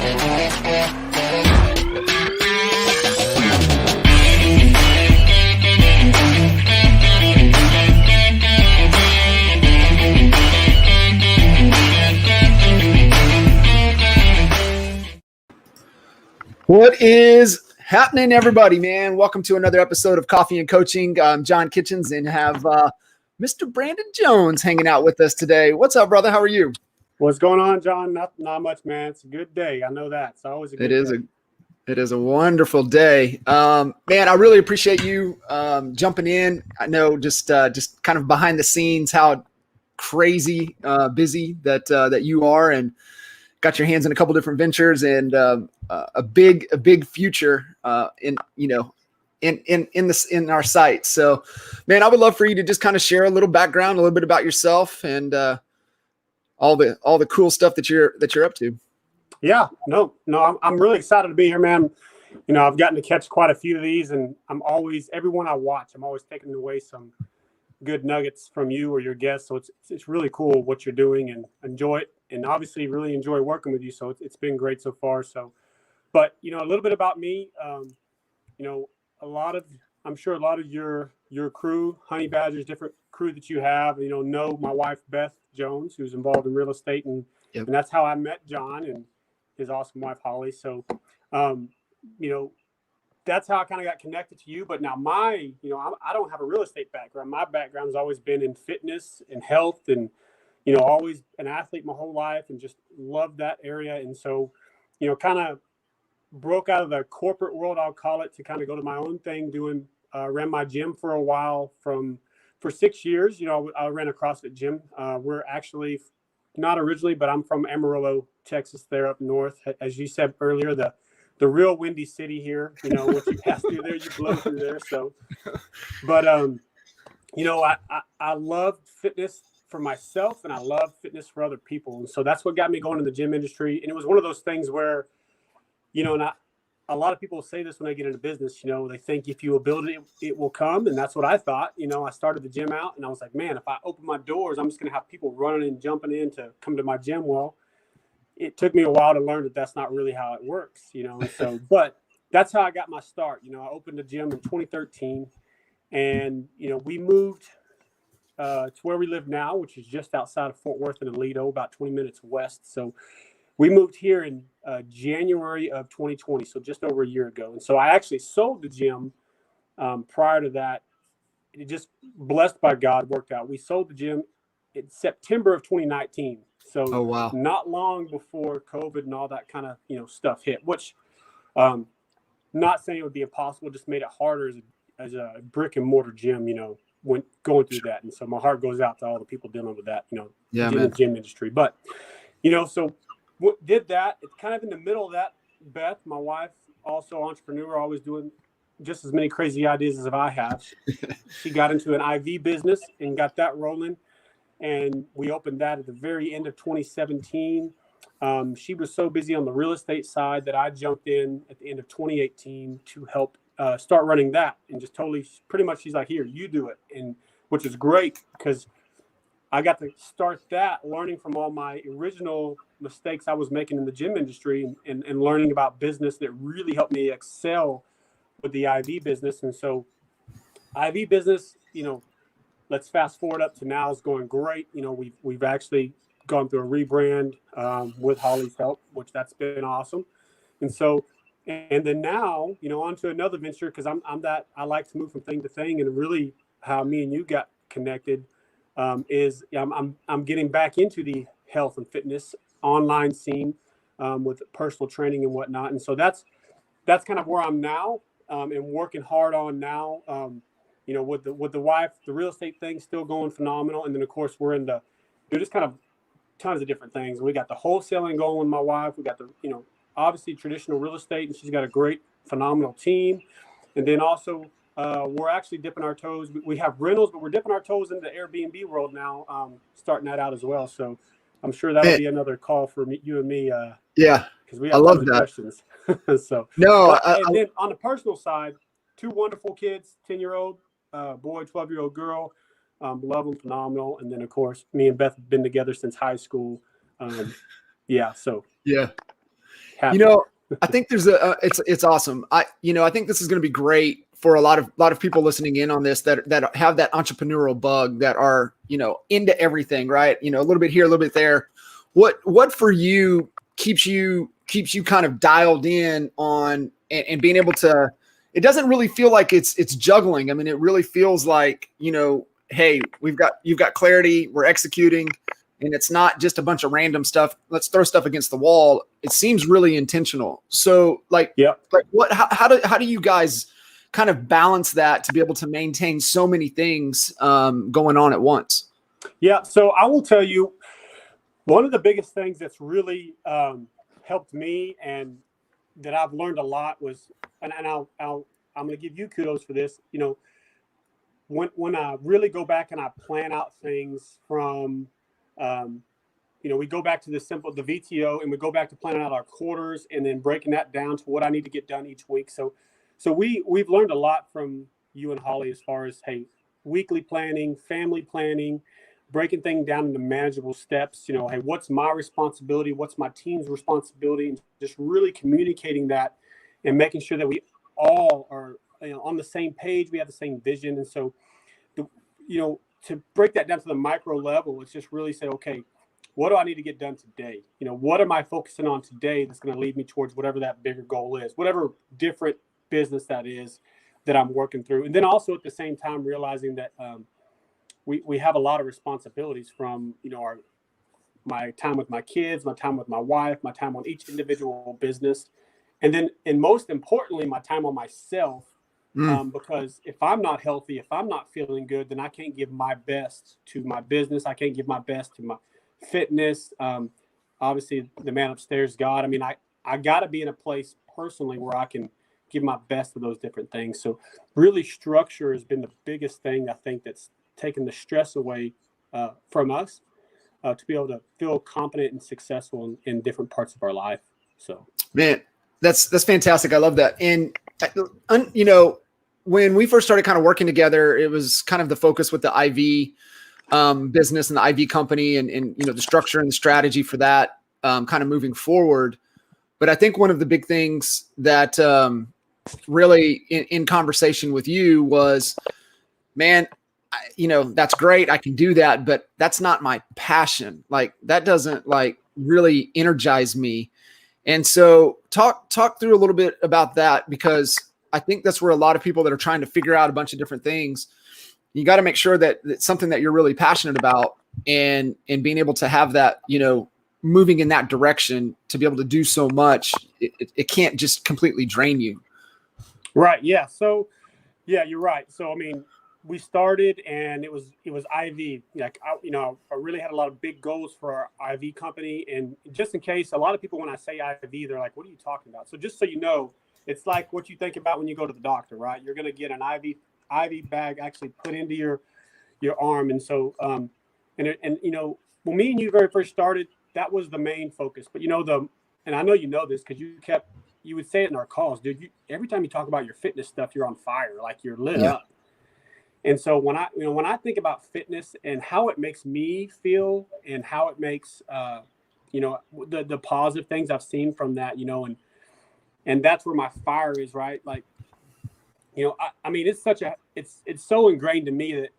What is happening, everybody, man? Welcome to another episode of Coffee and Coaching. I'm John Kitchens and have Mr. Brandon Jones hanging out with us today. What's up, brother? How are you? What's going on, John? Not much, man. It's a good day. I know that. It's always a good day. It is a wonderful day. Man, I really appreciate you jumping in. I know just kind of behind the scenes how crazy busy that you are, and got your hands in a couple different ventures and a big future in our site. So, man, I would love for you to just kind of share a little background, a little bit about yourself, and all the cool stuff that you're up to. Yeah, no, I'm really excited to be here, man. You know, I've gotten to catch quite a few of these, and everyone I watch, I'm always taking away some good nuggets from you or your guests. So it's really cool what you're doing, and enjoy it. And obviously really enjoy working with you. So it's been great so far. So, but, you know, a little bit about me, you know, I'm sure a lot of your crew, Honey Badgers, different crew that you have, you know my wife, Beth Jones, who's involved in real estate. And that's how I met John and his awesome wife, Holly. So, you know, that's how I kind of got connected to you. But now I don't have a real estate background. My background has always been in fitness and health, and you know, always an athlete my whole life and just loved that area. And so, you know, kind of broke out of the corporate world, I'll call it, to kind of go to my own thing, ran my gym for a while for 6 years. You know, I ran a CrossFit gym. We're actually not originally, but I'm from Amarillo, Texas, there up north. As you said earlier, the real windy city here, you know, once you pass through there, you blow through there. So, but, you know, I love fitness for myself, and I love fitness for other people. And so that's what got me going in the gym industry. And it was one of those things where, you know, and a lot of people say this when they get into business, you know, they think if you will build it, it will come. And that's what I thought. You know, I started the gym out and I was like, man, if I open my doors, I'm just going to have people running and jumping in to come to my gym. Well, it took me a while to learn that that's not really how it works, you know. And so, but that's how I got my start. You know, I opened a gym in 2013, and, you know, we moved to where we live now, which is just outside of Fort Worth and Aledo, about 20 minutes west. So we moved here in January of 2020, so just over a year ago. And so I actually sold the gym prior to that. It just, blessed by God, worked out. We sold the gym in September of 2019. So Not long before COVID and all that kind of, you know, stuff hit, which not saying it would be impossible, just made it harder as a brick and mortar gym, you know, when going through that. And so my heart goes out to all the people dealing with that, you know, in the gym industry. But, you know, so did that. It's kind of in the middle of that. Beth, my wife, also entrepreneur, always doing just as many crazy ideas as I have. She got into an IV business and got that rolling. And we opened that at the very end of 2017. She was so busy on the real estate side that I jumped in at the end of 2018 to help start running that, and just totally, pretty much, she's like, here, you do it. And which is great because I got to start that, learning from all my original mistakes I was making in the gym industry, and learning about business that really helped me excel with the IV business. And so IV business, you know, let's fast forward up to now, is going great. You know, we've actually gone through a rebrand with Holly's help, which that's been awesome. And so, and then now, you know, on to another venture, because I like to move from thing to thing. And really how me and you got connected is I'm getting back into the health and fitness online scene with personal training and whatnot. And so that's kind of where I'm now, and working hard on now. You know, with the wife, the real estate thing still going phenomenal. And then of course we're just kind of tons of different things. We got the wholesaling going with my wife. We got the, you know, obviously traditional real estate, and she's got a great, phenomenal team. And then also we're actually dipping our toes. We have rentals, but we're dipping our toes into the Airbnb world now, starting that out as well. So I'm sure that'll be another call for you and me. Yeah, because we have I love that. questions. So no, then on the personal side, 2 wonderful kids, 10-year-old boy, 12-year-old girl. Love them, phenomenal. And then of course, me and Beth have been together since high school. Yeah. So yeah. happy. You know, I think there's it's awesome. I think this is going to be great for a lot of people listening in on this that have that entrepreneurial bug, that are, into everything, right? A little bit here, a little bit there. What for you keeps you kind of dialed in on and being able to, it doesn't really feel like it's juggling. I mean, it really feels like, hey, you've got clarity, we're executing, and it's not just a bunch of random stuff. Let's throw stuff against the wall. It seems really intentional. So how do you guys kind of balance that to be able to maintain so many things going on at once? Yeah. So I will tell you, one of the biggest things that's really helped me and that I've learned a lot was, and I'm going to give you kudos for this. When I really go back and I plan out things from, we go back to the VTO, and we go back to planning out our quarters and then breaking that down to what I need to get done each week. So we've learned a lot from you and Holly as far as, hey, weekly planning, family planning, breaking things down into manageable steps. Hey, what's my responsibility? What's my team's responsibility? And just really communicating that and making sure that we all are on the same page. We have the same vision. And so, to break that down to the micro level, it's just really say, okay, what do I need to get done today? What am I focusing on today that's going to lead me towards whatever that bigger goal is, whatever different business that is that I'm working through. And then also at the same time, realizing that we have a lot of responsibilities from, my time with my kids, my time with my wife, my time on each individual business. And most importantly, my time on myself. Because if I'm not healthy, if I'm not feeling good, then I can't give my best to my business. I can't give my best to my fitness. Obviously, the man upstairs, God. I mean, I got to be in a place personally where I can give my best to those different things. So really, structure has been the biggest thing, I think, that's taken the stress away from us to be able to feel confident and successful in different parts of our life. So, man, that's fantastic. I love that. And when we first started kind of working together, it was kind of the focus with the IV business and the IV company, and the structure and the strategy for that kind of moving forward. But I think one of the big things that really in conversation with you was, man, that's great, I can do that, but that's not my passion. Like, that doesn't really energize me. And so talk through a little bit about that, because I think that's where a lot of people that are trying to figure out a bunch of different things, you got to make sure that it's something that you're really passionate about, and being able to have that, moving in that direction to be able to do so much. It can't just completely drain you. Right. Yeah. So, yeah, you're right. So, I mean, we started and it was IV. Like, I really had a lot of big goals for our IV company. And just in case, a lot of people, when I say IV, they're like, what are you talking about? So just so you know, it's like what you think about when you go to the doctor, right? You're going to get an IV bag actually put into your arm. And so, when me and you very first started, that was the main focus. But and I know you know this because you would say it in our calls, dude. Every time you talk about your fitness stuff, you're on fire, like you're lit up. And so when I think about fitness and how it makes me feel and how it makes the positive things I've seen from that, and that's where my fire is, right? Like, I mean, it's so ingrained to me that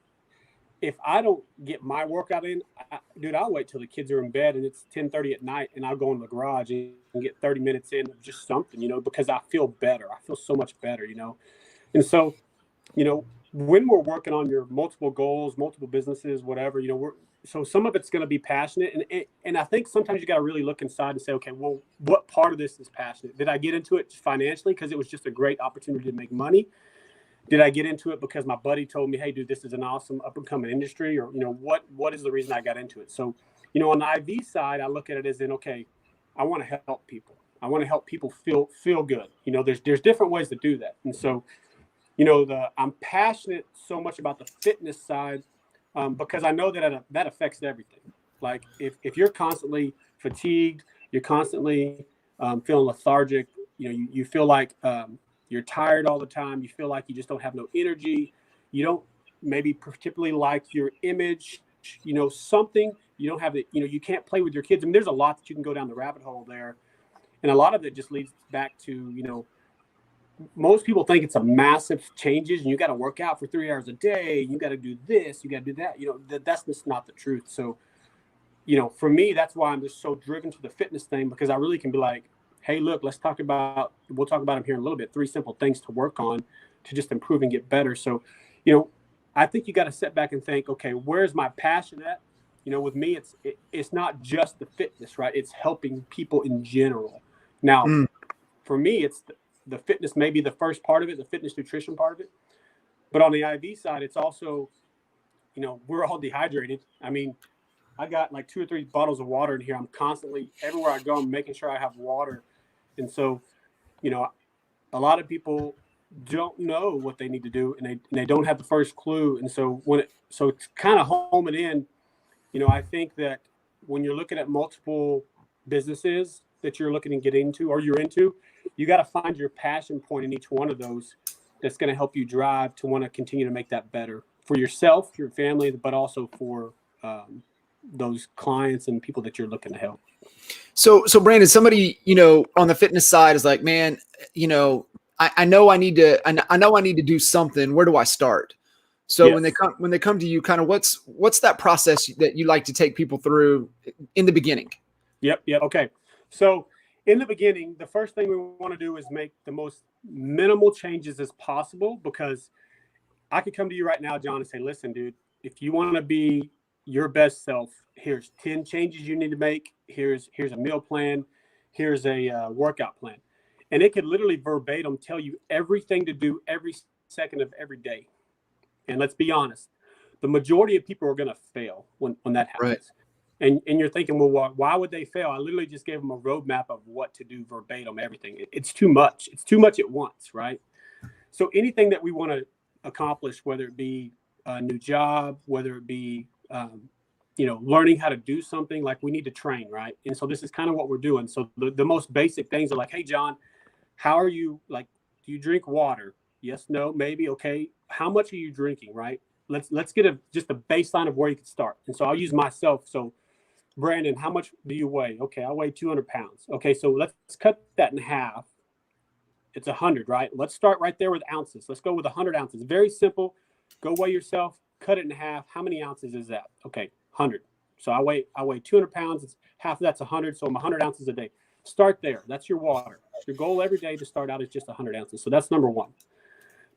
if I don't get my workout in, dude, I'll wait till the kids are in bed and it's 10:30 at night, and I'll go in the garage and get 30 minutes in of just something, because I feel better. I feel so much better, And so, when we're working on your multiple goals, multiple businesses, whatever, so some of it's going to be passionate. And I think sometimes you got to really look inside and say, okay, well, what part of this is passionate? Did I get into it financially because it was just a great opportunity to make money? Did I get into it because my buddy told me, hey, dude, this is an awesome up and coming industry? Or, what is the reason I got into it? So, on the IV side, I look at it as okay, I want to help people. I want to help people feel good. There's different ways to do that. And so, I'm passionate so much about the fitness side because I know that affects everything. Like if you're constantly fatigued, you're constantly feeling lethargic, you feel like you're tired all the time. You feel like you just don't have no energy. You don't maybe particularly like your image, something. You don't have you can't play with your kids. I mean, there's a lot that you can go down the rabbit hole there. And a lot of it just leads back to, most people think it's a massive changes and you got to work out for 3 hours a day. You got to do this, you got to do that. That's just not the truth. So, for me, that's why I'm just so driven to the fitness thing, because I really can be like, hey, look, we'll talk about them here in a little bit. 3 simple things to work on to just improve and get better. So, I think you got to sit back and think, okay, where's my passion at? With me, it's not just the fitness, right? It's helping people in general. Now, for me, it's the fitness, maybe the first part of it, the fitness nutrition part of it. But on the IV side, it's also, we're all dehydrated. I mean, I got like 2 or 3 bottles of water in here. I'm constantly, everywhere I go, I'm making sure I have water. And so, a lot of people don't know what they need to do, and they don't have the first clue. And so so it's kind of home it in, I think that when you're looking at multiple businesses that you're looking to get into or you're into, you got to find your passion point in each one of those that's going to help you drive to want to continue to make that better for yourself, your family, but also for those clients and people that you're looking to help. So Brandon, somebody, on the fitness side is like, man, I know I need to do something. Where do I start? So Yes. when they come to you, kind of what's that process that you like to take people through in the beginning? Yep. Okay. So in the beginning, the first thing we want to do is make the most minimal changes as possible, because I could come to you right now, John, and say, listen, dude, if you want to be your best self, here's 10 changes you need to make. Here's a meal plan. Here's a workout plan. And it could literally verbatim tell you everything to do every second of every day. And let's be honest, the majority of people are going to fail when that happens. Right. And you're thinking, well, why would they fail? I literally just gave them a roadmap of what to do verbatim, everything. It's too much. It's too much at once, right? So anything that we want to accomplish, whether it be a new job, whether it be, learning how to do something, like we need to train, right? And so this is kind of what we're doing. So the most basic things are like, hey, John, how are you? Like, do you drink water? Yes, no, maybe. Okay. How much are you drinking, right? Let's get just a baseline of where you can start. And so I'll use myself. So Brandon, how much do you weigh? Okay, I weigh 200 pounds. Okay, so let's cut that in half. It's 100, right? Let's start right there with ounces. Let's go with 100 ounces. Very simple. Go weigh yourself, cut it in half. How many ounces is that? Okay, 100. So I weigh 200 pounds. It's half of that's 100. So I'm 100 ounces a day. Start there. That's your water. Your goal every day to start out is just 100 ounces. So that's number 1.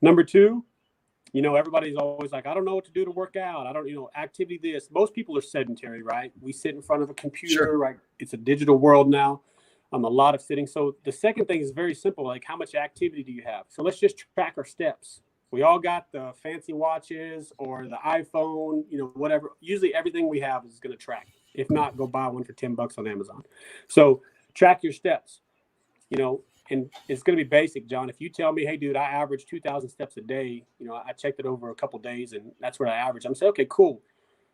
Number 2, everybody's always like, I don't know what to do to work out. I don't, activity this. Most people are sedentary, right? We sit in front of a computer, Sure. right? It's a digital world now. A lot of sitting. So the second thing is very simple. Like, how much activity do you have? So let's just track our steps. We all got the fancy watches or the iPhone, whatever. Usually everything we have is going to track. If not, go buy one for $10 on Amazon. So track your steps, and it's going to be basic, John. If you tell me, hey, dude, I average 2,000 steps a day, I checked it over a couple of days and that's what I average. I'm saying, okay, cool.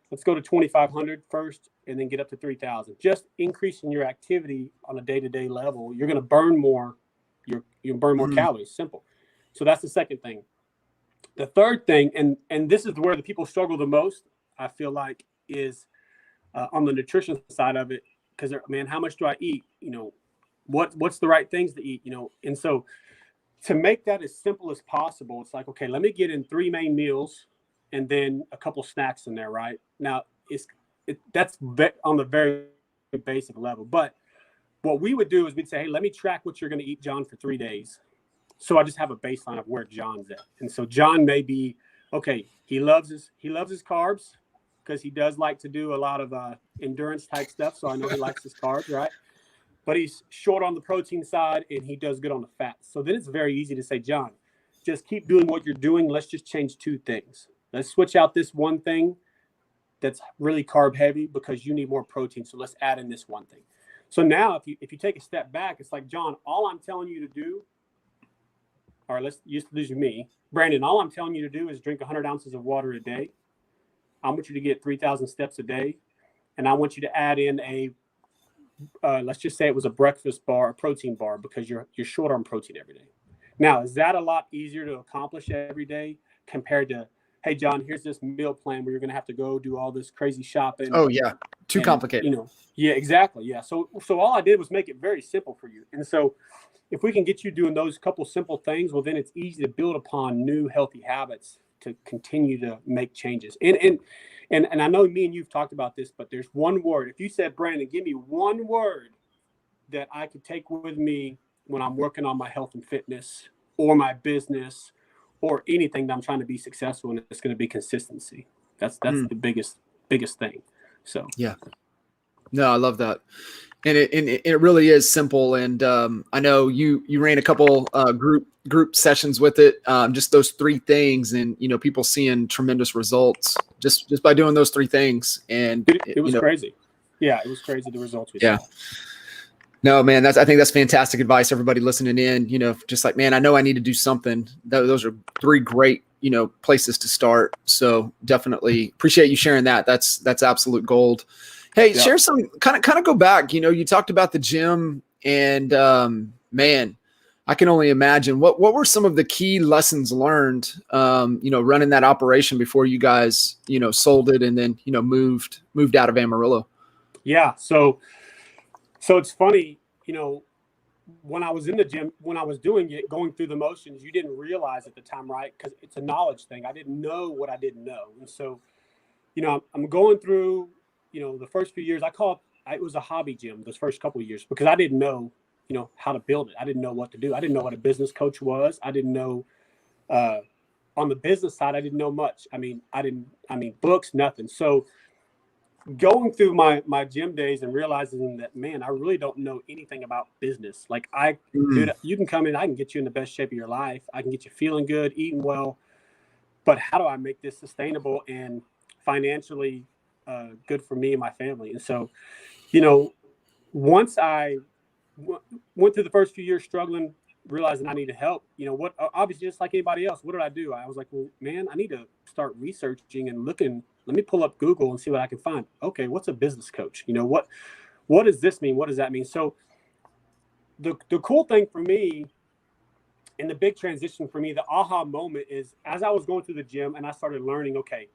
Let's go to 2,500 first and then get up to 3,000. Just increasing your activity on a day-to-day level, you're going to burn more. You'll burn more calories. Simple. So that's the second thing. The third thing, and this is where the people struggle the most, I feel like, is on the nutrition side of it. Because, man, how much do I eat? What's the right things to eat? And so to make that as simple as possible, it's like, okay, let me get in 3 main meals and then a couple snacks in there, right? Now, that's on the very basic level. But what we would do is we'd say, hey, let me track what you're going to eat, John, for 3 days. So I just have a baseline of where John's at. And so John may be, okay, he loves his carbs because he does like to do a lot of endurance type stuff. So I know he likes his carbs, right? But he's short on the protein side and he does good on the fats. So then it's very easy to say, John, just keep doing what you're doing. Let's just change 2 things. Let's switch out this one thing that's really carb heavy because you need more protein. So let's add in this one thing. So now if you take a step back, it's like, John, all I'm telling you to do, or let's use me, Brandon, all I'm telling you to do is drink 100 ounces of water a day. I want you to get 3,000 steps a day. And I want you to add in let's just say it was a breakfast bar, a protein bar, because you're short on protein every day. Now, is that a lot easier to accomplish every day compared to, hey, John, here's this meal plan where you're going to have to go do all this crazy shopping. Oh yeah. Too complicated. You know, yeah, exactly. Yeah. So all I did was make it very simple for you. And so if we can get you doing those couple simple things, well, then it's easy to build upon new healthy habits to continue to make changes. And I know me and you've talked about this, but there's one word. If you said, Brandon, give me one word that I could take with me when I'm working on my health and fitness or my business or anything that I'm trying to be successful in, it's going to be consistency. That's the biggest thing. So, yeah, no, I love that. And it really is simple. And I know you ran a couple group sessions with it, just those 3 things, and people seeing tremendous results just by doing those 3 things. And it was crazy. Yeah, it was crazy, the results we saw. No, man, I think that's fantastic advice. Everybody listening in, just like, man, I know I need to do something. Those are 3 great, places to start. So definitely appreciate you sharing that. That's absolute gold. Hey, share some kind of go back. You talked about the gym, and man, I can only imagine what were some of the key lessons learned, running that operation before you guys, sold it and then, moved out of Amarillo. Yeah. So it's funny, when I was in the gym, when I was doing it, going through the motions, you didn't realize at the time, right? Because it's a knowledge thing. I didn't know what I didn't know. And so, I'm going through, the first few years, it was a hobby gym, those first couple of years, because I didn't know, how to build it. I didn't know what to do. I didn't know what a business coach was. I didn't know, on the business side, I didn't know much. Books, nothing. So going through my gym days and realizing that, man, I really don't know anything about business. Like dude, you can come in, I can get you in the best shape of your life. I can get you feeling good, eating well, but how do I make this sustainable and financially good for me and my family? And so, once I went through the first few years struggling, realizing I needed help, obviously just like anybody else, what did I do? I was like, well, man, I need to start researching and looking. Let me pull up Google and see what I can find. Okay, what's a business coach? What does this mean? What does that mean? So the cool thing for me, and the big transition for me, the aha moment is as I was going through the gym and I started learning, okay,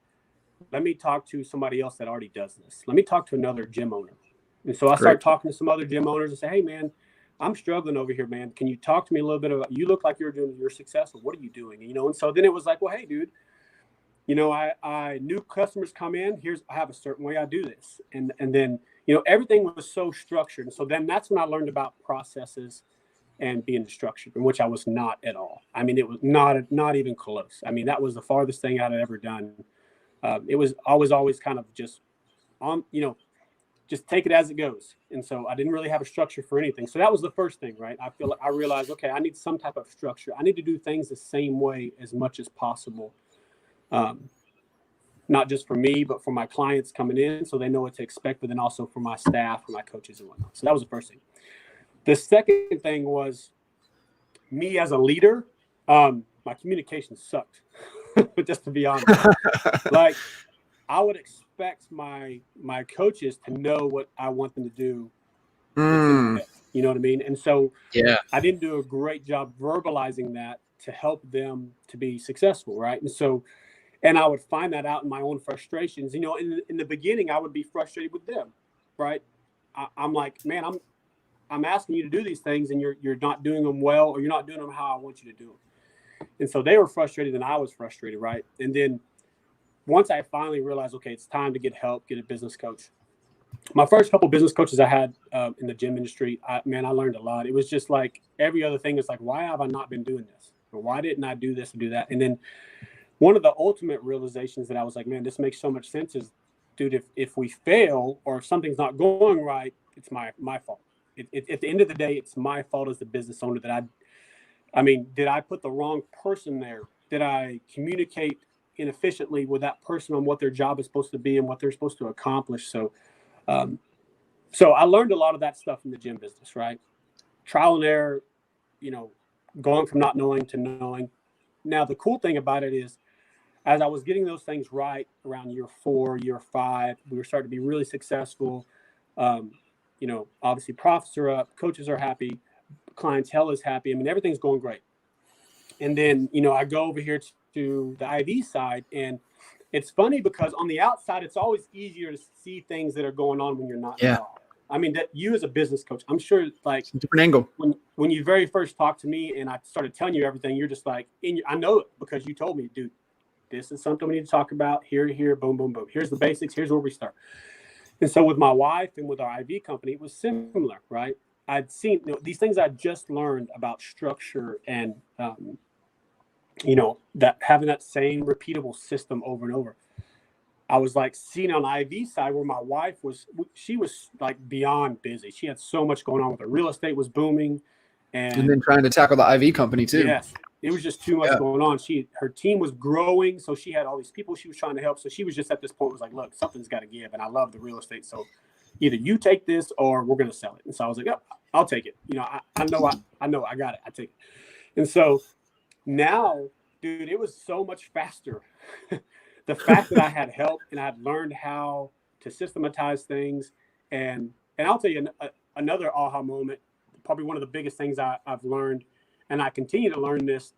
let me talk to somebody else that already does this. Let me talk to another gym owner. And so I started talking to some other gym owners and say, hey, man, I'm struggling over here, man. Can you talk to me a little bit about, you look like you're successful. What are you doing? And so then it was like, well, hey, dude, I new customers come in, I have a certain way I do this. And then, everything was so structured. And so then that's when I learned about processes and being structured, which I was not at all. It was not even close. That was the farthest thing I'd ever done. It was always kind of just on, just take it as it goes. And so I didn't really have a structure for anything. So that was the first thing, right? I realized, okay, I need some type of structure. I need to do things the same way as much as possible. Not just for me, but for my clients coming in, so they know what to expect, but then also for my staff, for my coaches and whatnot. So that was the first thing. The second thing was me as a leader. My communication sucked, just to be honest. Like I would expect my coaches to know what I want them to do. You know what I mean? And so I didn't do a great job verbalizing that to help them to be successful, right? And so, and I would find that out in my own frustrations. In the beginning, I would be frustrated with them, right? I'm like, man, I'm asking you to do these things, and you're not doing them well, or you're not doing them how I want you to do them. And so they were frustrated, and I was frustrated, right? And then once I finally realized, okay, it's time to get help, get a business coach. My first couple of business coaches I had in the gym industry, I learned a lot. It was just like every other thing is like, why have I not been doing this? Or why didn't I do this and do that? And then one of the ultimate realizations that I was like, man, this makes so much sense is, dude, if we fail or if something's not going right, it's my fault. At the end of the day, it's my fault as the business owner that did I put the wrong person there? Did I communicate inefficiently with that person on what their job is supposed to be and what they're supposed to accomplish? So I learned a lot of that stuff in the gym business, right? Trial and error, going from not knowing to knowing. Now, the cool thing about it is, as I was getting those things right around year 4, year 5, we were starting to be really successful. Obviously profits are up, coaches are happy, clientele is happy. Everything's going great. And then, I go over here to the IV side, and it's funny because on the outside, it's always easier to see things that are going on when you're not involved. I mean, that you as a business coach, I'm sure, like, it's a different angle. When you very first talked to me and I started telling you everything, you're just like, I know it because you told me, dude, this is something we need to talk about. Here, boom, boom, boom. Here's the basics. Here's where we start. And so with my wife and with our IV company, it was similar, right? I'd seen these things I just learned about structure and, that having that same repeatable system over and over. I was like seeing on the IV side where my wife she was like beyond busy. She had so much going on with her. Real estate was booming. And then trying to tackle the IV company too. Yes. It was just too much going on. Her team was growing. So she had all these people she was trying to help. So she was just at this point was like, look, something's got to give. And I love the real estate. So either you take this or we're going to sell it. And so I was like, oh, I'll take it. I know I got it. I take it. And so now, dude, it was so much faster. The fact that I had help and I had learned how to systematize things. And I'll tell you another aha moment, probably one of the biggest things I've learned, and I continue to learn this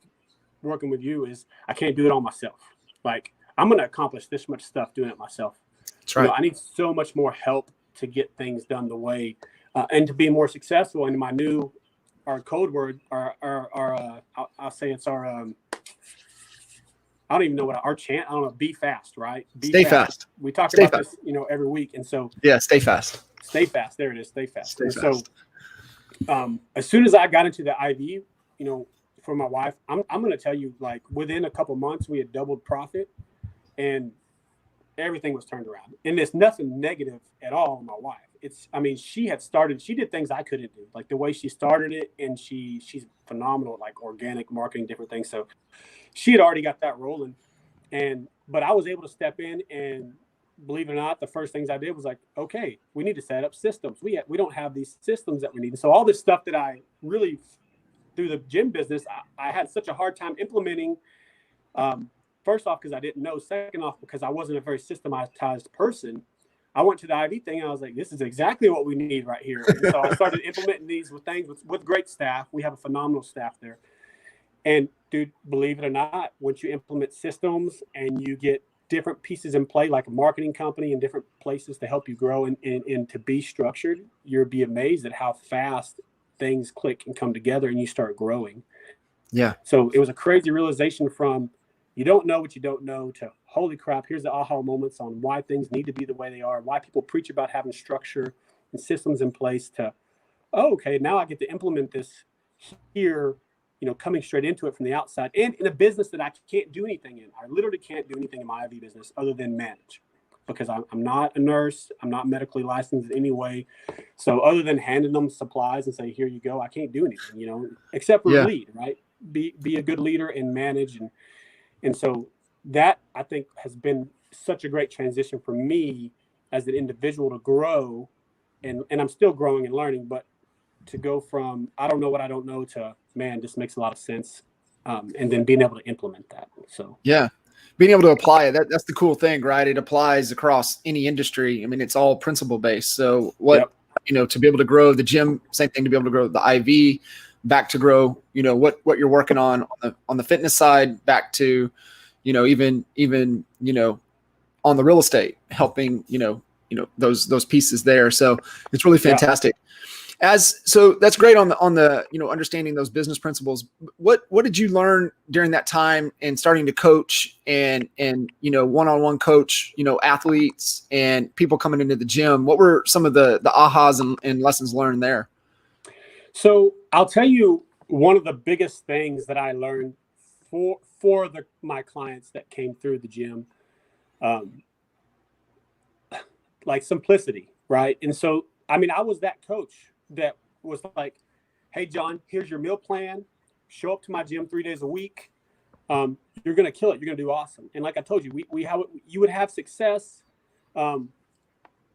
working with you, is I can't do it all myself. Like, I'm going to accomplish this much stuff doing it myself. That's right. I need so much more help to get things done the way and to be more successful. And our code word, I'll say it's our, I don't even know what our chant. I don't know. Be fast, right? Stay fast. We talk about this, every week, and so stay fast. Stay fast. There it is. Stay fast. Stay fast. So, as soon as I got into the IV, for my wife, I'm going to tell you, like, within a couple months, we had doubled profit, and everything was turned around. And there's nothing negative at all on my wife. She did things I couldn't do, like the way she started it, and she's phenomenal, like organic marketing, different things. So she had already got that rolling, but I was able to step in, and believe it or not, the first things I did was like, okay, we need to set up systems. We don't have these systems that we need. And so all this stuff that I really, through the gym business, I had such a hard time implementing. First off, because I didn't know. Second off, because I wasn't a very systematized person. I went to the IV thing and I was like, this is exactly what we need right here. And so I started implementing these with great staff. We have a phenomenal staff there. And dude, believe it or not, once you implement systems and you get different pieces in play, like a marketing company and different places to help you grow and to be structured, you'll be amazed at how fast things click and come together and you start growing. Yeah. So it was a crazy realization from you don't know what you don't know to holy crap, here's the aha moments on why things need to be the way they are, why people preach about having structure and systems in place to, okay, now I get to implement this here, coming straight into it from the outside and in a business that I can't do anything in. I literally can't do anything in my IV business other than manage because I'm not a nurse. I'm not medically licensed in any way. So other than handing them supplies and say, here you go, I can't do anything, except for lead, right? Be a good leader and manage. And so that I think has been such a great transition for me as an individual to grow. And I'm still growing and learning, but to go from, I don't know what I don't know to, man, this makes a lot of sense. And then being able to implement that. So, yeah, being able to apply it. That's the cool thing, right? It applies across any industry. I mean, it's all principle based. So to be able to grow the gym, same thing, to be able to grow the IV, back to grow, what you're working on the fitness side, back to, even on the real estate, helping, those pieces there. So it's really fantastic. So that's great on the understanding those business principles. What did you learn during that time and starting to coach and one-on-one coach, athletes and people coming into the gym? What were some of the ahas and lessons learned there? So I'll tell you one of the biggest things that I learned for my clients that came through the gym, like simplicity, right? And so, I was that coach that was like, hey, John, here's your meal plan. Show up to my gym 3 days a week. You're going to kill it. You're going to do awesome. And like I told you, you would have success. And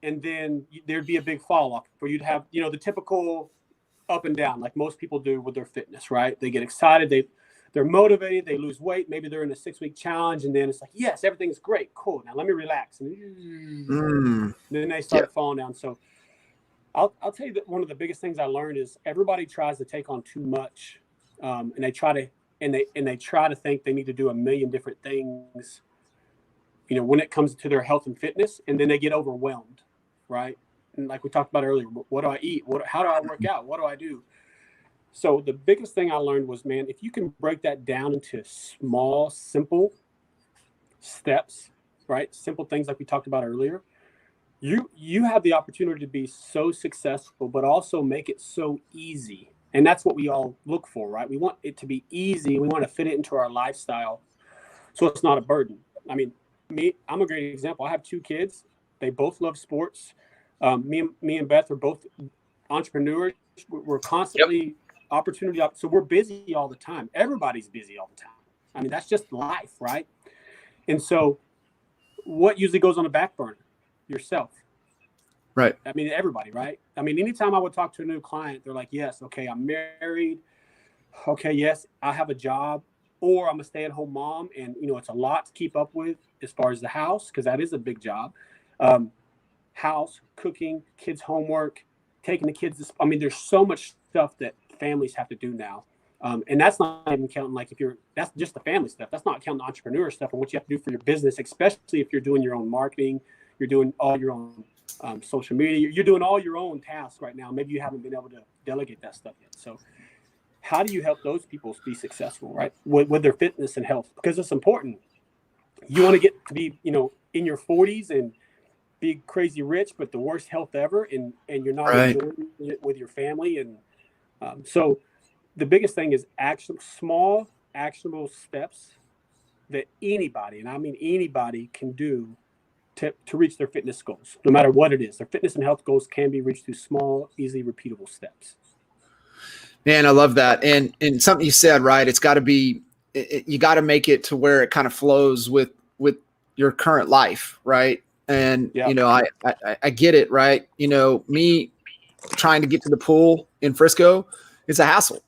then there'd be a big fall off where you'd have, the typical up and down, like most people do with their fitness, right? They get excited. They're motivated. They lose weight. Maybe they're in a 6-week challenge. And then it's like, yes, everything's great. Cool. Now let me relax. And then they start falling down. So I'll tell you that one of the biggest things I learned is everybody tries to take on too much, and they try to think they need to do a million different things when it comes to their health and fitness, and then they get overwhelmed, right? And like we talked about earlier, what do I eat? How do I work out? What do I do? So the biggest thing I learned was, man, if you can break that down into small, simple steps, right? Simple things like we talked about earlier, you have the opportunity to be so successful, but also make it so easy. And that's what we all look for, right? We want it to be easy. We want to fit it into our lifestyle so it's not a burden. I mean, I'm a great example. I have 2 kids. They both love sports. Me and Beth are both entrepreneurs. We're constantly opportunity. So we're busy all the time. Everybody's busy all the time. I mean, that's just life, right? And so what usually goes on the back burner? Yourself. Right. I mean, everybody, right? I mean, anytime I would talk to a new client, they're like, yes, okay, I'm married. Okay, yes, I have a job, or I'm a stay-at-home mom. And, it's a lot to keep up with as far as the house, because that is a big job. House, cooking, kids' homework, taking the kids. I mean, there's so much stuff that families have to do now. And that's not even counting, like, that's just the family stuff. That's not counting the entrepreneur stuff and what you have to do for your business, especially if you're doing your own marketing, you're doing all your own social media, you're doing all your own tasks right now. Maybe you haven't been able to delegate that stuff yet. So how do you help those people be successful, right? With their fitness and health? Because it's important. You want to get to be, in your 40s and be crazy rich, but the worst health ever. And you're not enjoying it with your family. And so the biggest thing is small, actionable steps that anybody, and I mean anybody, can do to reach their fitness goals, no matter what it is. Their fitness and health goals can be reached through small, easily repeatable steps. Man, I love that. And something you said, right? It's got to be, you got to make it to where it kind of flows with your current life, right? And, I get it, right? Me trying to get to the pool in Frisco, it's a hassle,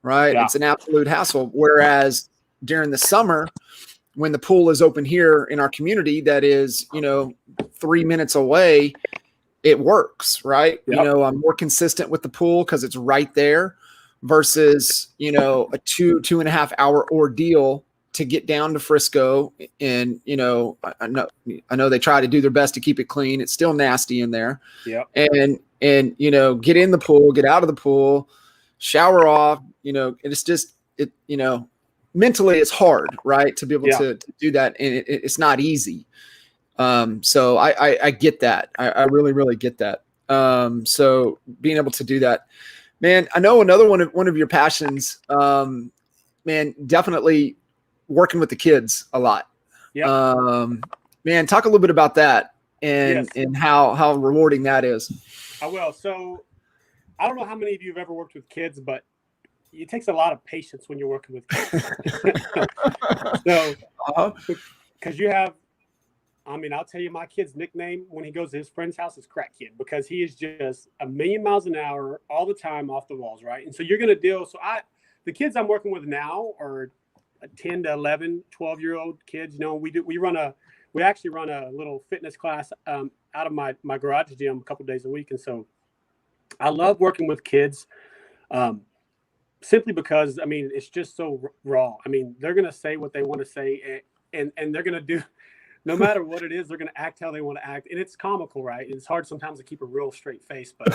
right? Yeah. It's an absolute hassle. Whereas during the summer, when the pool is open here in our community, that is, 3 minutes away, it works, right? Yep. I'm more consistent with the pool because it's right there versus, a 2.5 hour ordeal to get down to Frisco. And, I know they try to do their best to keep it clean. It's still nasty in there. Yeah. And, get in the pool, get out of the pool, shower off, it's just, mentally it's hard, right? To be able to do that. And it's not easy. So I get that. I really, really get that. So being able to do that, man, I know another one of your passions, man, definitely working with the kids a lot. Yeah. Man, talk a little bit about that and how rewarding that is. I will. So I don't know how many of you have ever worked with kids, but it takes a lot of patience when you're working with kids. So, because you have, I mean, I'll tell you, my kid's nickname when he goes to his friend's house is Crack Kid, because he is just a million miles an hour all the time off the walls, right? And so you're going to deal. So the kids I'm working with now are 10 to 11, 12-year-old kids. We actually run a little fitness class out of my garage gym a couple of days a week. And so I love working with kids simply because, I mean, it's just so raw. I mean, they're going to say what they want to say, and they're going to do, no matter what it is, they're going to act how they want to act. And it's comical, right? It's hard sometimes to keep a real straight face, but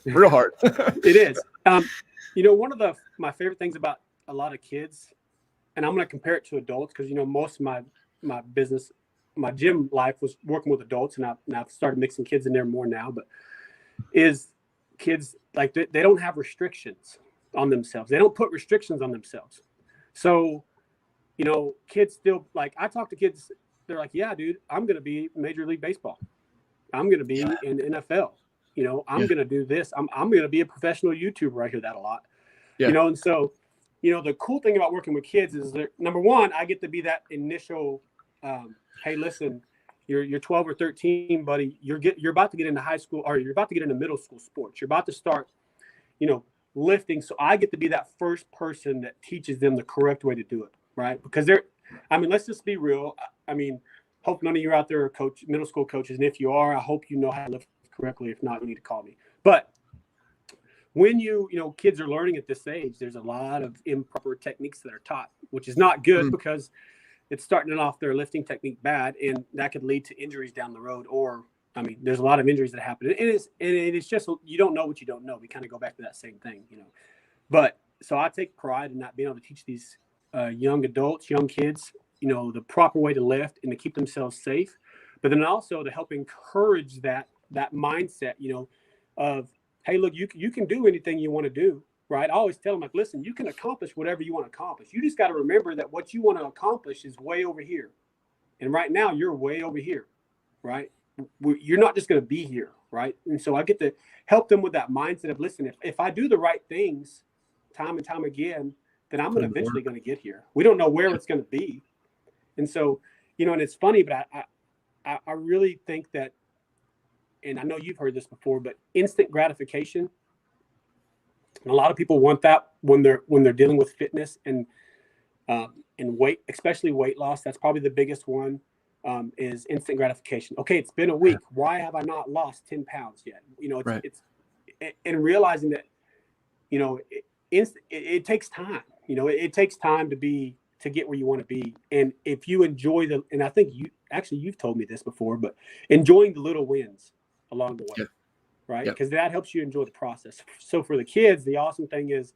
real hard. It is. One of my favorite things about a lot of kids, and I'm going to compare it to adults, because, most of my business, my gym life was working with adults, and I've started mixing kids in there more now, but is kids, like, they don't have restrictions on themselves. They don't put restrictions on themselves. So, kids still, like, I talk to kids, they're like, yeah, dude, I'm going to be Major League Baseball. I'm going to be in the NFL. I'm going to do this. I'm going to be a professional YouTuber. I hear that a lot. And so, the cool thing about working with kids is that, number one, I get to be that initial, hey, listen, you're 12 or 13, buddy. You're about to get into high school, or you're about to get into middle school sports. You're about to start, lifting. So I get to be that first person that teaches them the correct way to do it, right? Because let's just be real. I mean, hope none of you out there are middle school coaches. And if you are, I hope you know how to lift correctly. If not, you need to call me. But when kids are learning at this age, there's a lot of improper techniques that are taught, which is not good, because it's starting off their lifting technique bad, and that could lead to injuries down the road. Or, I mean, there's a lot of injuries that happen. It's just, you don't know what you don't know. We kind of go back to that same thing, you know. But so I take pride in not being able to teach these young adults, young kids, you know, the proper way to lift and to keep themselves safe. But then also to help encourage that mindset, you know, of, hey, look, you can do anything you want to do, right? I always tell them, like, listen, you can accomplish whatever you want to accomplish. You just got to remember that what you want to accomplish is way over here. And right now you're way over here, right? You're not just going to be here, right? And so I get to help them with that mindset of, listen, if I do the right things time and time again, then I'm eventually going to get here. We don't know where it's going to be. And so, you know, and it's funny, but I really think that, and I know you've heard this before, but instant gratification, and a lot of people want that when they're dealing with fitness and weight, especially weight loss. That's probably the biggest one, is instant gratification. Okay, it's been a week. Why have I not lost 10 pounds yet? You know, it's and realizing that, you know, it takes time. You know, it takes time to get where you want to be. And if you enjoy and I think you've told me this before, but enjoying the little wins along the way. Yeah. Right? Because that helps you enjoy the process. So for the kids, the awesome thing is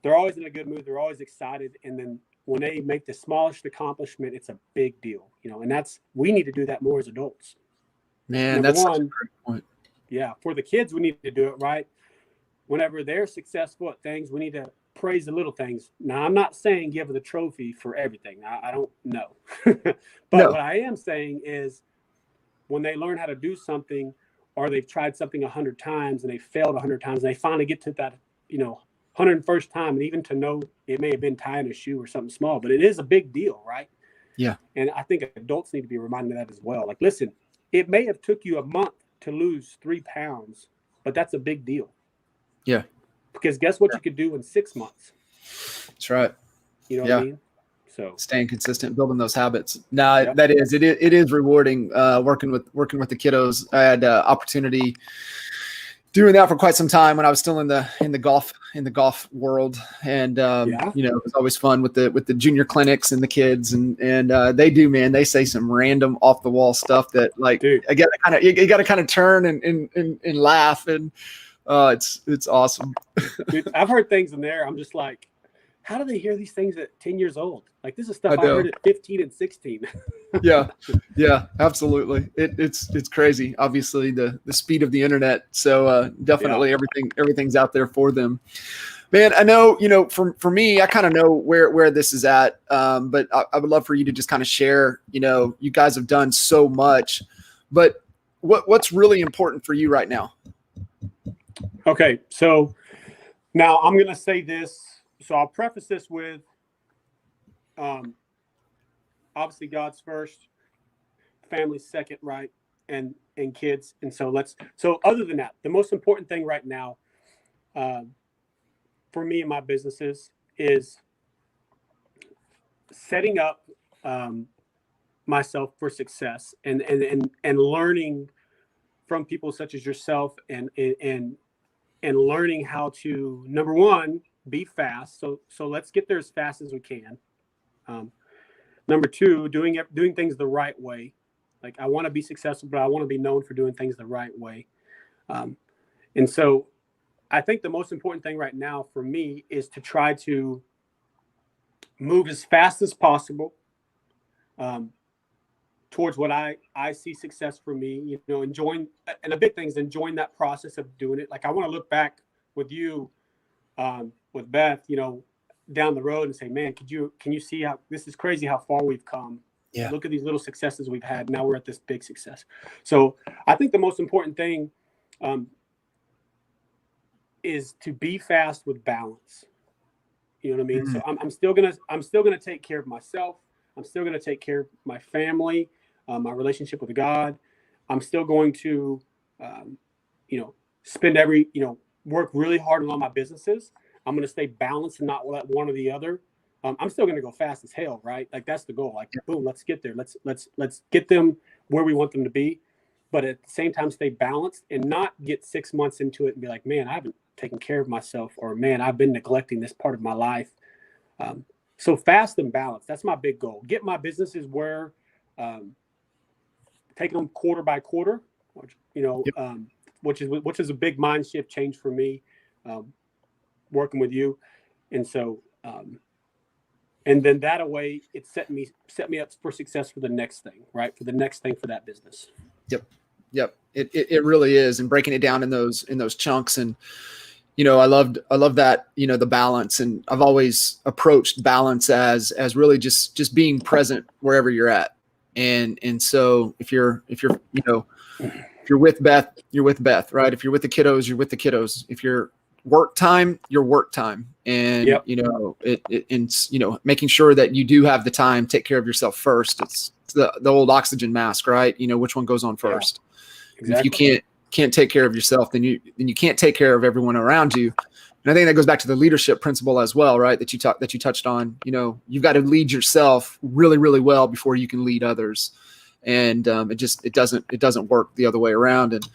they're always in a good mood. They're always excited. And then when they make the smallest accomplishment, it's a big deal, you know, and we need to do that more as adults. Man, that's such a great point. Yeah. For the kids, we need to do it right. Whenever they're successful at things, we need to praise the little things. Now, I'm not saying give the trophy for everything. I don't know. But what I am saying is when they learn how to do something, or they've tried something 100 times and they failed 100 times, and they finally get to that, you know, 101st time, and even to know it may have been tying a shoe or something small, but it is a big deal, right? Yeah. And I think adults need to be reminded of that as well. Like, listen, it may have took you a month to lose 3 pounds, but that's a big deal. Yeah. Because guess what you could do in 6 months? That's right. You know what I mean? So staying consistent, building those habits. No, that is, it is rewarding, working with the kiddos. I had opportunity doing that for quite some time when I was still in the golf world. And, you know, it was always fun with the junior clinics and the kids, and they say some random off the wall stuff that, like, dude, you got to kind of turn and laugh. And it's awesome. Dude, I've heard things in there. I'm just like, how do they hear these things at 10 years old? Like, this is stuff I heard at 15 and 16. Yeah, absolutely. It's crazy. Obviously, the speed of the internet. So definitely everything's out there for them. Man, I know, you know, for me, I kind of know where this is at. But I would love for you to just kind of share, you know, you guys have done so much, but what's really important for you right now? Okay, so now I'm going to say this. So I'll preface this with, obviously God's first, family second, right? And kids. And so other than that, the most important thing right now, for me and my businesses is setting up, myself for success and learning from people such as yourself and learning how to, number one, be fast. So let's get there as fast as we can. Number two, doing things the right way. Like, I want to be successful, but I want to be known for doing things the right way. And so I think the most important thing right now for me is to try to move as fast as possible towards what I see success for me, you know, and the big thing is enjoying that process of doing it. Like, I want to look back with you, with Beth, you know, down the road and say, man, can you see how this is crazy, how far we've come? Yeah. Look at these little successes we've had. Now we're at this big success. So I think the most important thing is to be fast with balance. You know what I mean? Mm-hmm. So I'm still gonna take care of myself. I'm still gonna take care of my family, my relationship with God. I'm still going to, you know, work really hard on all my businesses. I'm going to stay balanced and not let one or the other. I'm still going to go fast as hell, right? Like, that's the goal. Like, boom, let's get there. Let's get them where we want them to be, but at the same time, stay balanced and not get 6 months into it and be like, man, I haven't taken care of myself, or man, I've been neglecting this part of my life. So fast and balanced. That's my big goal. Get my businesses where, taking them quarter by quarter, which, which is a big mind shift change for me, working with you. And so, and then that way it set me up for success for the next thing, right? For the next thing for that business. Yep. It really is. And breaking it down in those chunks. And, I love that, the balance. And I've always approached balance as really just being present wherever you're at. And so if you're with Beth, you're with Beth, right? If you're with the kiddos, you're with the kiddos. If you're work time, your work time. And, yep. Making sure that you do have the time, take care of yourself first. It's the old oxygen mask, right? Which one goes on first? Yeah, exactly. If you can't take care of yourself, then you can't take care of everyone around you. And I think that goes back to the leadership principle as well, right? That you touched on. You've got to lead yourself really, really well before you can lead others. And it doesn't work the other way around. And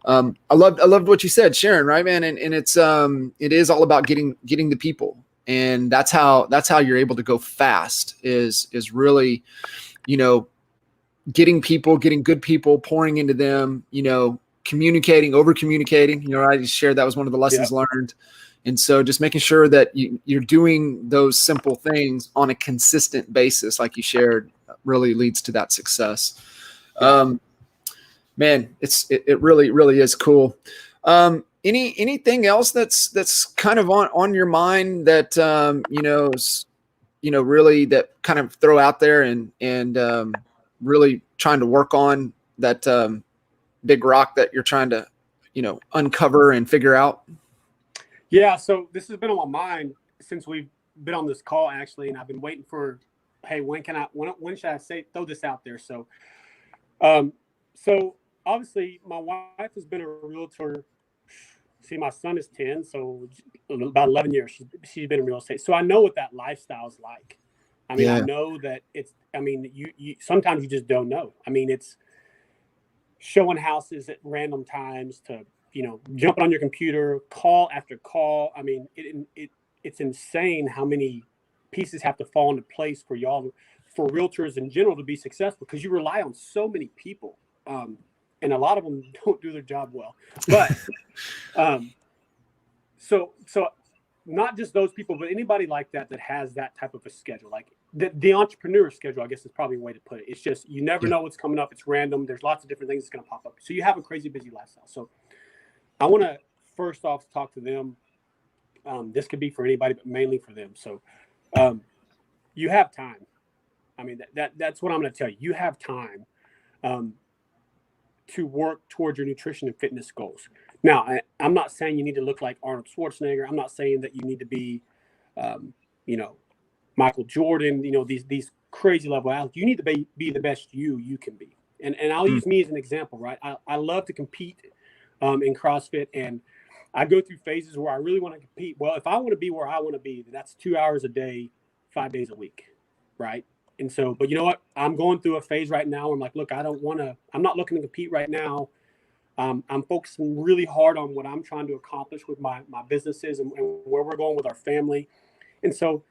I loved what you said, Sharon, right, man? And it is all about getting the people, and that's how you're able to go fast. Is really, getting good people, pouring into them, communicating, over communicating. I just shared that was one of the lessons learned. And so just making sure that you're doing those simple things on a consistent basis, like you shared, really leads to that success. Man, it really, really is cool. Anything else that's kind of on your mind that, really that kind of throw out there and really trying to work on that, big rock that you're trying to, uncover and figure out? Yeah. So this has been on my mind since we've been on this call, actually, and I've been waiting for, hey, when should I throw this out there? So, so obviously my wife has been a realtor. See, my son is 10, so about 11 years she's been in real estate. So I know what that lifestyle is like. I mean, I know that you sometimes you just don't know. I mean, it's showing houses at random times to, jumping on your computer, call after call. I mean, it's insane how many pieces have to fall into place for realtors in general to be successful, because you rely on so many people. And a lot of them don't do their job well, but, so not just those people, but anybody like that has that type of a schedule, like the entrepreneur schedule, I guess is probably a way to put it. It's just, you never know what's coming up. It's random. There's lots of different things that's going to pop up. So you have a crazy busy lifestyle. So I want to first off talk to them. This could be for anybody, but mainly for them. So you have time. I mean, that's what I'm going to tell you. You have time to work towards your nutrition and fitness goals. Now, I'm not saying you need to look like Arnold Schwarzenegger. I'm not saying that you need to be, Michael Jordan, these crazy level athletes. You need to be the best you can be. And I'll use me as an example, right? I love to compete in CrossFit, and I go through phases where I really want to compete. Well, if I want to be where I want to be, then that's 2 hours a day, 5 days a week, right? And so, but you know what? I'm going through a phase right now where I'm like, look, I'm not looking to compete right now. I'm focusing really hard on what I'm trying to accomplish with my businesses and where we're going with our family. And so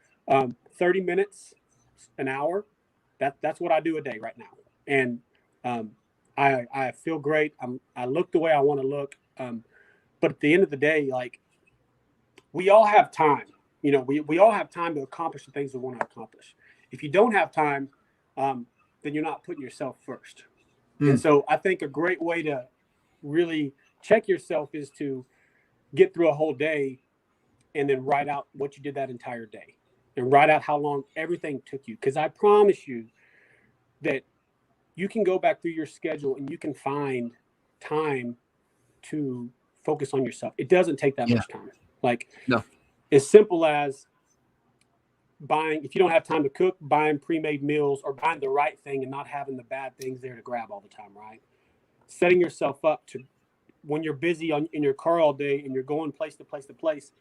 30 minutes, an hour, that's what I do a day right now. And I feel great. I look the way I want to look. But at the end of the day, like, we all have time. We all have time to accomplish the things we want to accomplish. If you don't have time, then you're not putting yourself first. And so I think a great way to really check yourself is to get through a whole day and then write out what you did that entire day and write out how long everything took you. Because I promise you that you can go back through your schedule and you can find time to focus on yourself. It doesn't take that much time. Like, as simple as buying, if you don't have time to cook, buying pre-made meals or buying the right thing and not having the bad things there to grab all the time, right? Setting yourself up to, when you're busy in your car all day and you're going place to place to place,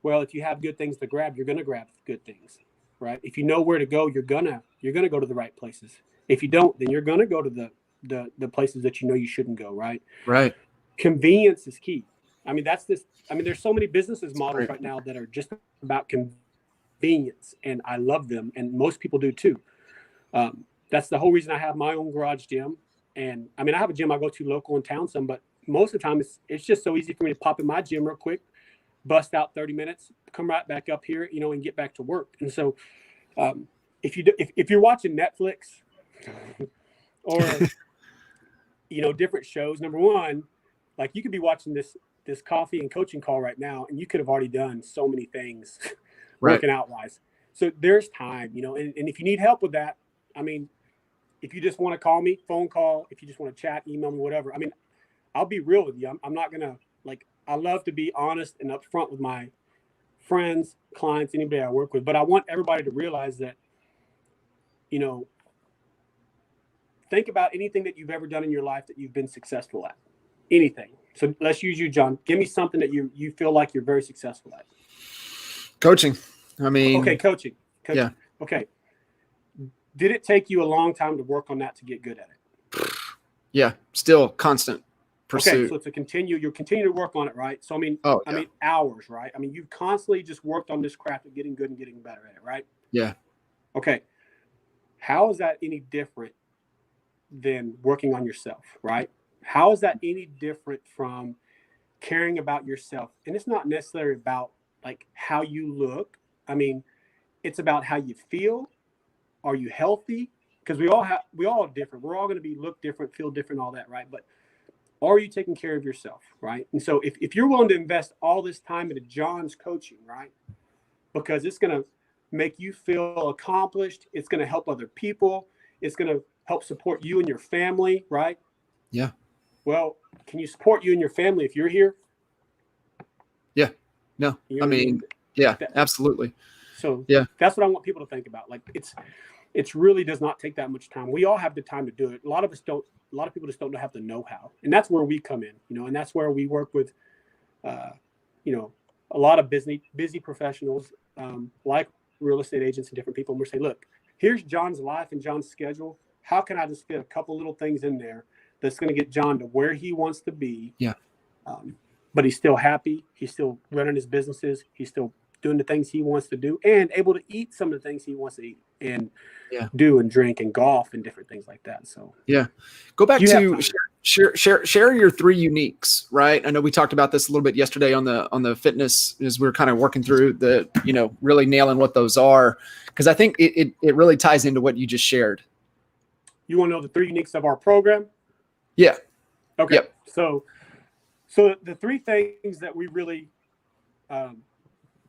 well, if you have good things to grab, you're going to grab good things, right? If you know where to go, you're gonna go to the right places. If you don't, then you're going to go to the places that you shouldn't go, right? Right. Convenience is key. I mean, there's so many businesses models right now that are just about convenience. convenience, and I love them, and most people do too. That's the whole reason I have my own garage gym. And I mean, I have a gym I go to local in town some, but most of the time it's just so easy for me to pop in my gym real quick, bust out 30 minutes, come right back up here, and get back to work. And so if you're watching Netflix or different shows, number one, like you could be watching this coffee and coaching call right now, and you could have already done so many things working out wise. So there's time, and if you need help with that, I mean, if you just want to call me, phone call, if you just want to chat, email me, whatever. I mean, I'll be real with you. I'm not going to I love to be honest and upfront with my friends, clients, anybody I work with, but I want everybody to realize that, think about anything that you've ever done in your life that you've been successful at. Anything. So let's use you, John. Give me something that you feel like you're very successful at. Coaching. I mean. Okay, coaching. Yeah. Okay. Did it take you a long time to work on that to get good at it? Yeah. Still constant pursuit. Okay, so it's you're continuing to work on it, right? So I mean, I mean hours, right? I mean, you've constantly just worked on this craft of getting good and getting better at it, right? Yeah. Okay. How is that any different than working on yourself, right? How is that any different from caring about yourself? And it's not necessarily about how you look. I mean, it's about how you feel. Are you healthy? Because we all are different. We're all going to look different, feel different, all that, right? But are you taking care of yourself, right? And so if you're willing to invest all this time into John's coaching, right? Because it's going to make you feel accomplished. It's going to help other people. It's going to help support you and your family, right? Yeah. Well, can you support you and your family if you're here? Yeah. No, I mean, yeah, absolutely. So yeah, that's what I want people to think about. It's really does not take that much time. We all have the time to do it. A lot of people just don't have the know-how. And that's where we come in, and that's where we work with, a lot of busy professionals, like real estate agents and different people. And we say, look, here's John's life and John's schedule. How can I just fit a couple little things in there that's going to get John to where he wants to be? Yeah. But he's still happy. He's still running his businesses. He's still doing the things he wants to do and able to eat some of the things he wants to eat and do and drink and golf and different things like that. So go back to share your three uniques, right? I know we talked about this a little bit yesterday on the fitness as we we're kind of working through the, really nailing what those are. Cause I think it really ties into what you just shared. You want to know the three uniques of our program? Yeah. Okay. Yep. So the three things that we really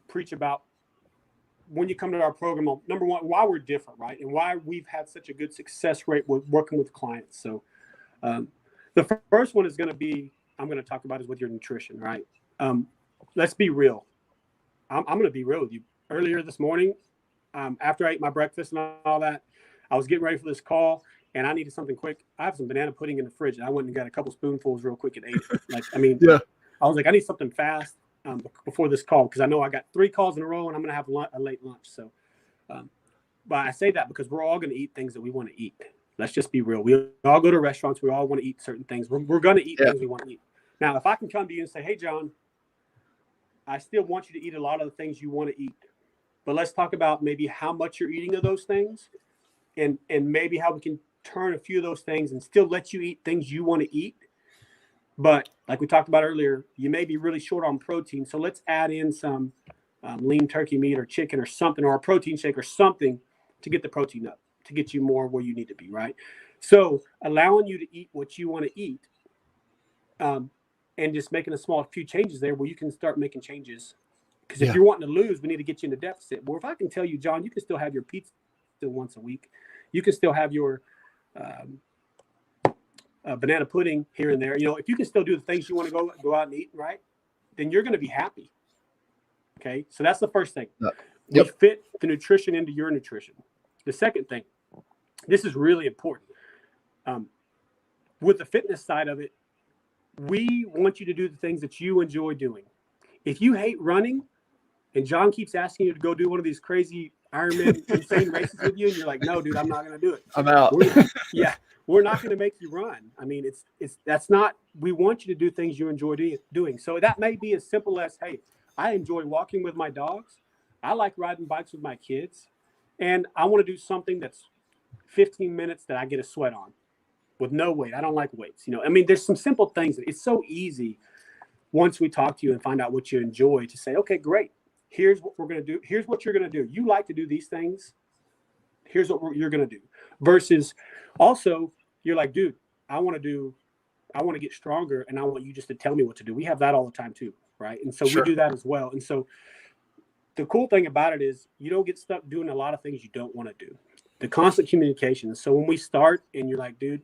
preach about when you come to our program, number one, why we're different, right? And why we've had such a good success rate with working with clients. So the first one is going to be, I'm going to talk about is with your nutrition, right? Let's be real. I'm going to be real with you. Earlier this morning, after I ate my breakfast and all that, I was getting ready for this call and I needed something quick. I have some banana pudding in the fridge and I went and got a couple spoonfuls real quick and ate it. I was like, I need something fast before this call because I know I got 3 calls in a row and I'm going to have a late lunch. So, but I say that because we're all going to eat things that we want to eat. Let's just be real. We all go to restaurants. We all want to eat certain things. We're going to eat things we want to eat. Now, if I can come to you and say, hey, John, I still want you to eat a lot of the things you want to eat, but let's talk about maybe how much you're eating of those things and maybe how we can turn a few of those things and still let you eat things you want to eat. But like we talked about earlier, you may be really short on protein. So let's add in some lean turkey meat or chicken or something, or a protein shake or something to get the protein up, to get you more where you need to be, right? So allowing you to eat what you want to eat and just making a few changes there where you can start making changes. Because if you're wanting to lose, we need to get you in a deficit. Well, if I can tell you, John, you can still have your pizza once a week. You can still have your banana pudding here and there. If you can still do the things you want to go out and eat, right, then you're going to be happy. Okay, so that's the first thing. We fit the nutrition into your nutrition. The second thing, this is really important. With the fitness side of it, we want you to do the things that you enjoy doing. If you hate running and John keeps asking you to go do one of these crazy Ironman insane races with you, and you're like, no, dude, I'm not going to do it. I'm out. We're not going to make you run. I mean, that's not, we want you to do things you enjoy doing. So that may be as simple as, hey, I enjoy walking with my dogs. I like riding bikes with my kids, and I want to do something that's 15 minutes that I get a sweat on with no weight. I don't like weights. I mean, there's some simple things. It's so easy once we talk to you and find out what you enjoy to say, okay, great. Here's what we're going to do. Here's what you're going to do. You like to do these things. Here's what you're going to do. Versus also, you're like, dude, I want to get stronger, and I want you just to tell me what to do. We have that all the time too, right? And so we do that as well. And so the cool thing about it is you don't get stuck doing a lot of things you don't want to do. The constant communication. So when we start and you're like, dude,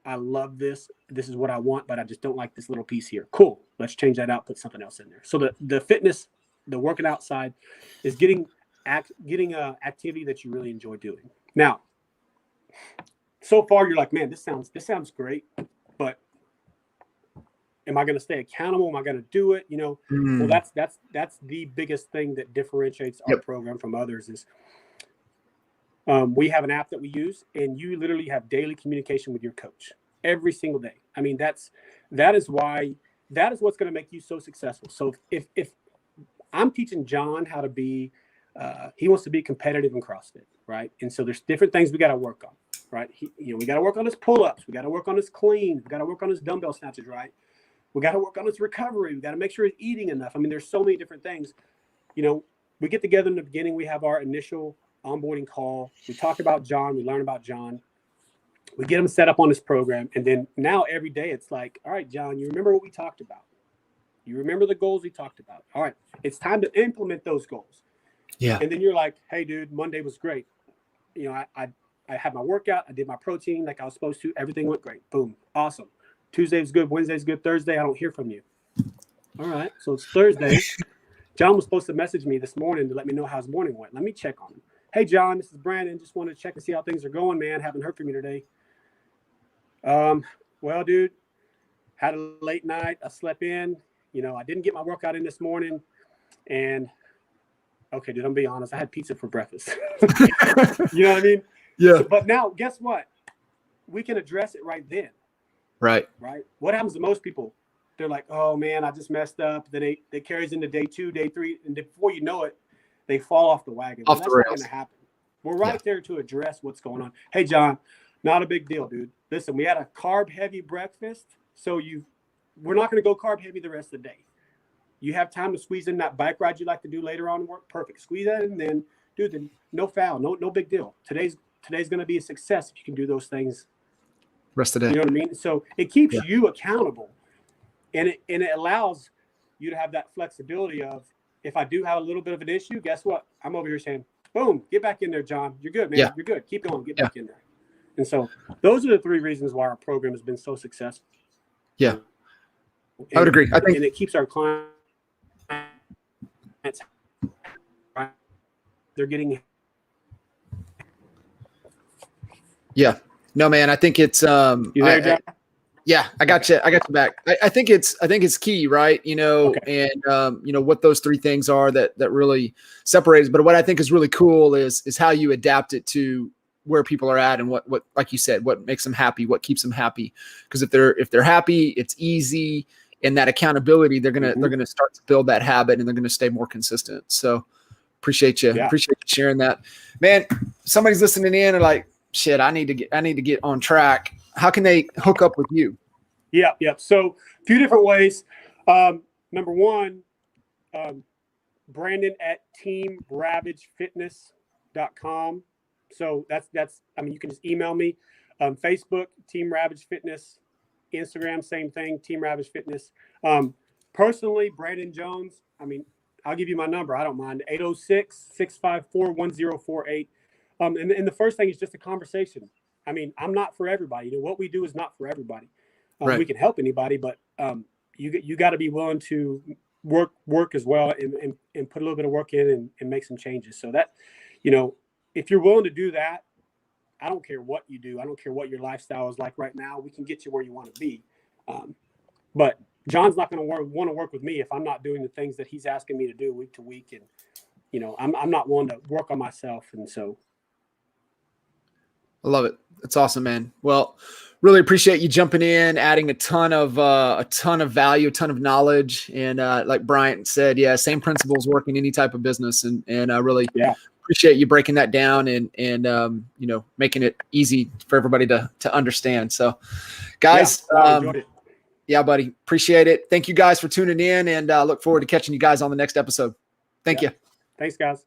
I love this. This is what I want, but I just don't like this little piece here. Cool. Let's change that out. Put something else in there. So the fitness, the working outside is getting activity that you really enjoy doing. Now, so far you're like, man, this sounds great, but am I going to stay accountable? Am I going to do it? Well, that's the biggest thing that differentiates our program from others is we have an app that we use, and you literally have daily communication with your coach every single day. I mean, that is what's going to make you so successful. So if I'm teaching John how to be, he wants to be competitive in CrossFit, right? And so there's different things we got to work on, right? We got to work on his pull-ups. We got to work on his cleans. We got to work on his dumbbell snatches, right? We got to work on his recovery. We got to make sure he's eating enough. I mean, there's so many different things. We get together in the beginning. We have our initial onboarding call. We talk about John. We learn about John. We get him set up on this program. And then now every day it's like, all right, John, you remember what we talked about? You remember the goals we talked about? All right, it's time to implement those goals. Yeah. And then you're like, hey, dude, Monday was great. I had my workout. I did my protein like I was supposed to. Everything went great. Boom. Awesome. Tuesday was good. Wednesday's good. Thursday, I don't hear from you. All right. So it's Thursday. John was supposed to message me this morning to let me know how his morning went. Let me check on him. Hey, John, this is Brandon. Just wanted to check and see how things are going, man. Haven't heard from you today. Well, dude, had a late night. I slept in. I didn't get my workout in this morning. And, okay, dude, I'm being honest. I had pizza for breakfast. You know what I mean? Yeah. So, but now, guess what? We can address it right then. Right. Right. What happens to most people? They're like, oh, man, I just messed up. Then it carries into day 2, day 3. And before you know it, they fall off the wagon. Off the rails. Not going to happen. We're right there to address what's going on. Hey, John, not a big deal, dude. Listen, we had a carb-heavy breakfast, so we're not going to go carb-heavy the rest of the day. You have time to squeeze in that bike ride you like to do later on work? Perfect. Squeeze that in, then, dude, then no foul, no big deal. Today's going to be a success if you can do those things. Rest of the day. You know what I mean? So it keeps you accountable, and it allows you to have that flexibility of, if I do have a little bit of an issue, guess what? I'm over here saying, boom, get back in there, John. You're good, man. You're good. Keep going. Get back in there. And so those are the 3 reasons why our program has been so successful. Yeah. I would agree. I think, and it keeps our clients, they're getting. Yeah. No, man, I think it's, You there, Jack? yeah, I got you. I got you back. I think it's key, right? And what those 3 things are that really separate us. But what I think is really cool is how you adapt it to where people are at and what, like you said, what makes them happy, what keeps them happy. Because if they're happy, it's easy, and that accountability, they're gonna start to build that habit, and they're gonna stay more consistent. So appreciate you. Appreciate you sharing that, man. Somebody's listening in and like, shit, I need to get on track. How can they hook up with you? Yeah. So a few different ways. Number one, Brandon at teamravagefitness.com. So that's, you can just email me. Facebook, Team Ravage Fitness. Instagram, same thing, Team Ravage Fitness. Personally, Brandon Jones, I'll give you my number. I don't mind. 806-654-1048. And the first thing is just a conversation. I'm not for everybody. What we do is not for everybody. Right. We can help anybody, but you got to be willing to work as well and put a little bit of work in and make some changes. So that, if you're willing to do that, I don't care what you do. I don't care what your lifestyle is like right now. We can get you where you want to be. But John's not going to want to work with me if I'm not doing the things that he's asking me to do week to week. And, I'm not willing to work on myself. And so. I love it. That's awesome, man. Well, really appreciate you jumping in, adding a ton of value, a ton of knowledge. And like Bryant said, yeah, same principles work in any type of business. And I really appreciate you breaking that down and you know, making it easy for everybody to understand. So guys, enjoyed it. Yeah, buddy. Appreciate it. Thank you guys for tuning in, and look forward to catching you guys on the next episode. Thank you. Thanks, guys.